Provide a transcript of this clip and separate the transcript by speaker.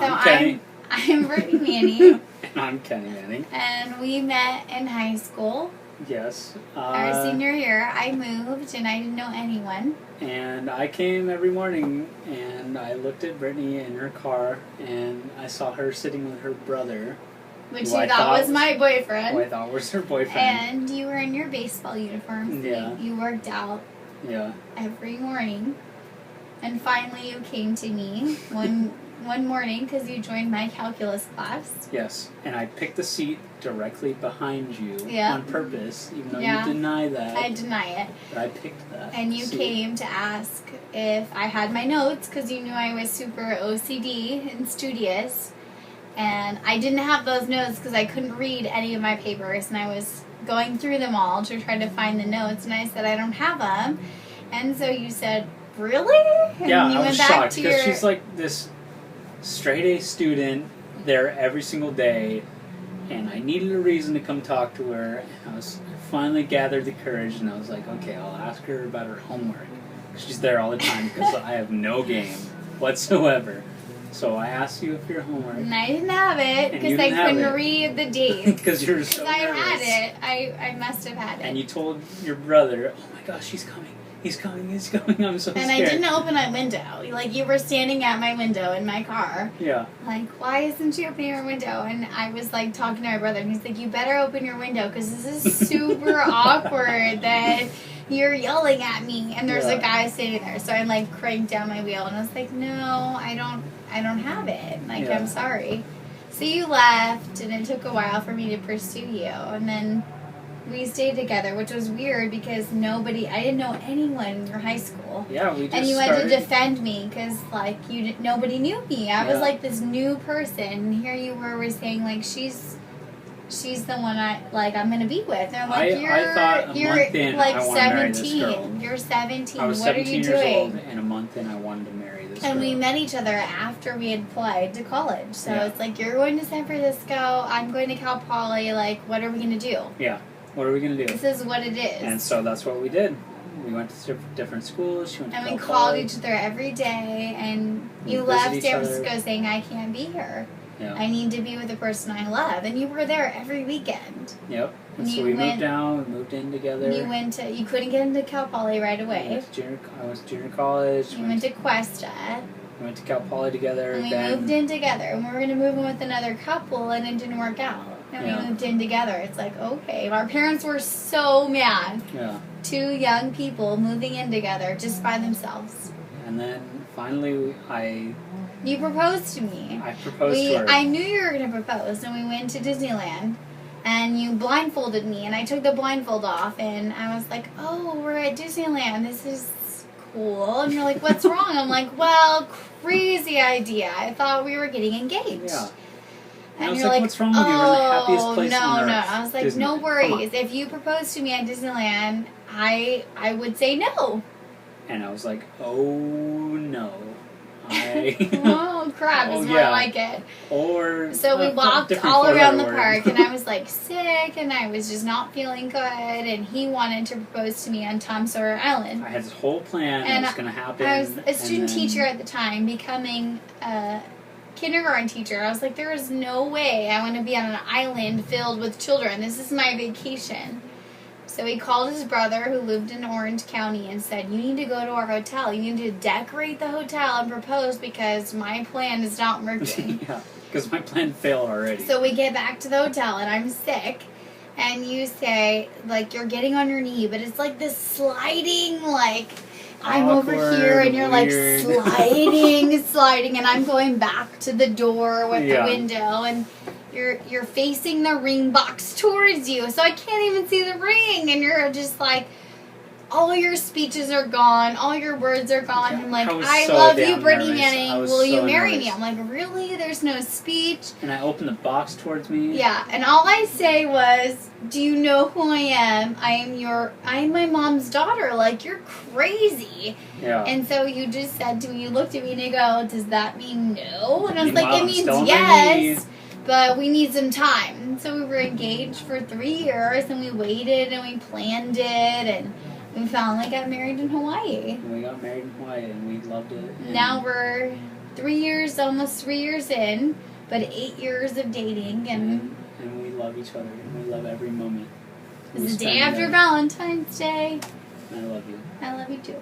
Speaker 1: I'm Brittany Manning.
Speaker 2: And I'm Kenny Manning.
Speaker 1: And we met in high school.
Speaker 2: Yes.
Speaker 1: Our senior year, I moved and I didn't know anyone.
Speaker 2: And I came every morning and I looked at Brittany in her car and I saw her sitting with her brother.
Speaker 1: Which you thought was my boyfriend.
Speaker 2: Who I thought was her boyfriend.
Speaker 1: And you were in your baseball uniform.
Speaker 2: Yeah.
Speaker 1: You worked out.
Speaker 2: Yeah.
Speaker 1: Every morning. And finally you came to me one morning because you joined my calculus class.
Speaker 2: Yes. And I picked the seat directly behind you on purpose, even though you deny that.
Speaker 1: I deny it.
Speaker 2: But I picked that
Speaker 1: And you came to ask if I had my notes because you knew I was super OCD and studious. And I didn't have those notes because I couldn't read any of my papers. And I was going through them all to try to find the notes. And I said, I don't have them. And so you said, really? And
Speaker 2: yeah,
Speaker 1: you
Speaker 2: I
Speaker 1: went
Speaker 2: was
Speaker 1: back
Speaker 2: shocked
Speaker 1: to
Speaker 2: because she's like this straight A student there every single day. And I needed a reason to come talk to her. And I finally gathered the courage and I was like, okay, I'll ask her about her homework. She's there all the time because I have no game whatsoever. So I asked you if your homework.
Speaker 1: And I didn't have it because I couldn't read the dates.
Speaker 2: Because you were so nervous.
Speaker 1: I had it. I must have had it.
Speaker 2: And you told your brother, oh my gosh, he's coming. He's coming. He's coming. I'm so scared.
Speaker 1: And I didn't open my window. Like, you were standing at my window in my car.
Speaker 2: Yeah.
Speaker 1: Like, why isn't she opening her window? And I was, like, talking to my brother. And he's like, you better open your window because this is super awkward that you're yelling at me. And there's a guy sitting there. So I, like, cranked down my wheel. And I was like, no, I don't have it. Like, I'm sorry. So you left. And it took a while for me to pursue you. And then we stayed together, which was weird because I didn't know anyone in your high school.
Speaker 2: Yeah, we just
Speaker 1: And you had to defend me because, like, nobody knew me. I was, like, this new person. And here you were saying, like, she's the one I'm going to be with. And like,
Speaker 2: I thought a month in,
Speaker 1: like,
Speaker 2: I want to marry this girl.
Speaker 1: You're 17.
Speaker 2: I was
Speaker 1: what
Speaker 2: 17
Speaker 1: are you
Speaker 2: years
Speaker 1: doing?
Speaker 2: old, and a month in, I wanted to marry this girl.
Speaker 1: And we met each other after we had applied to college. So it's like, you're going to San Francisco, I'm going to Cal Poly. Like, what are we going to do?
Speaker 2: Yeah. What are we going to do?
Speaker 1: This is what it is.
Speaker 2: And so that's what we did. We went to different schools. She went to
Speaker 1: And
Speaker 2: Cal
Speaker 1: we called
Speaker 2: Poly.
Speaker 1: each other every day. And you
Speaker 2: We
Speaker 1: left
Speaker 2: visit
Speaker 1: San
Speaker 2: each
Speaker 1: Francisco
Speaker 2: other.
Speaker 1: saying, I can't be here.
Speaker 2: Yeah.
Speaker 1: I need to be with the person I love. And you were there every weekend.
Speaker 2: Yep. And
Speaker 1: And
Speaker 2: so we moved down, we moved in together.
Speaker 1: You couldn't get into Cal Poly right away.
Speaker 2: I went to junior college.
Speaker 1: You went to Cuesta.
Speaker 2: We went to Cal Poly together.
Speaker 1: And we
Speaker 2: then
Speaker 1: moved in together. And we were going to move in with another couple, and it didn't work out. And we moved in together. It's like, okay. Our parents were so mad.
Speaker 2: Yeah.
Speaker 1: Two young people moving in together just by themselves.
Speaker 2: And then finally
Speaker 1: You proposed to me.
Speaker 2: I proposed to her.
Speaker 1: I knew you were going to propose, and we went to Disneyland. And you blindfolded me, and I took the blindfold off, and I was like, oh, we're at Disneyland. This is cool. And you're like, what's wrong? I'm like, well, crazy idea. I thought we were getting engaged.
Speaker 2: Yeah.
Speaker 1: And
Speaker 2: I
Speaker 1: you're
Speaker 2: was like, what's wrong with you? We're in the happiest place on earth.
Speaker 1: No. I was like,
Speaker 2: Disneyland.
Speaker 1: no
Speaker 2: Come
Speaker 1: worries.
Speaker 2: on.
Speaker 1: If you proposed to me at Disneyland, I would say no.
Speaker 2: And I was like, oh no.
Speaker 1: Oh, crap is more like it. So we walked all around the park, and I was like sick, and I was just not feeling good, and he wanted to propose to me on Tom Sawyer Island.
Speaker 2: I had this whole plan that was going to happen.
Speaker 1: I was a student teacher at the time, becoming a kindergarten teacher. I was like, there is no way I want to be on an island filled with children. This is my vacation. So he called his brother who lived in Orange County and said, you need to go to our hotel. You need to decorate the hotel and propose because my plan is not working.
Speaker 2: Yeah, because my plan failed already.
Speaker 1: So we get back to the hotel and I'm sick. And you say, like, you're getting on your knee, but it's like this sliding, like, I'm
Speaker 2: awkward,
Speaker 1: over here and you're
Speaker 2: weird.
Speaker 1: like sliding, and I'm going back to the door with the window, and you're facing the ring box towards you, so I can't even see the ring, and you're just like, all your speeches are gone, all your words are gone, and like, I love you, Brittany Manning, will you marry me? I'm like, really? There's no speech?
Speaker 2: And I opened the box towards me.
Speaker 1: Yeah, and all I say was, do you know who I am? I'm my mom's daughter, like, you're crazy.
Speaker 2: Yeah.
Speaker 1: And so you just said to me, you looked at me and you go, does that mean no? And I was
Speaker 2: Meanwhile,
Speaker 1: like, it
Speaker 2: I'm
Speaker 1: means
Speaker 2: still on my
Speaker 1: yes.
Speaker 2: knees.
Speaker 1: But we need some time. So we were engaged for 3 years, and we waited, and we planned it, and we finally got married in Hawaii.
Speaker 2: And we got married in Hawaii, and we loved it. And
Speaker 1: Now we're 3 years, almost 3 years in, but 8 years of dating, and
Speaker 2: we love each other, and we love every moment.
Speaker 1: it's the day after Valentine's Day.
Speaker 2: I love you.
Speaker 1: I love you too.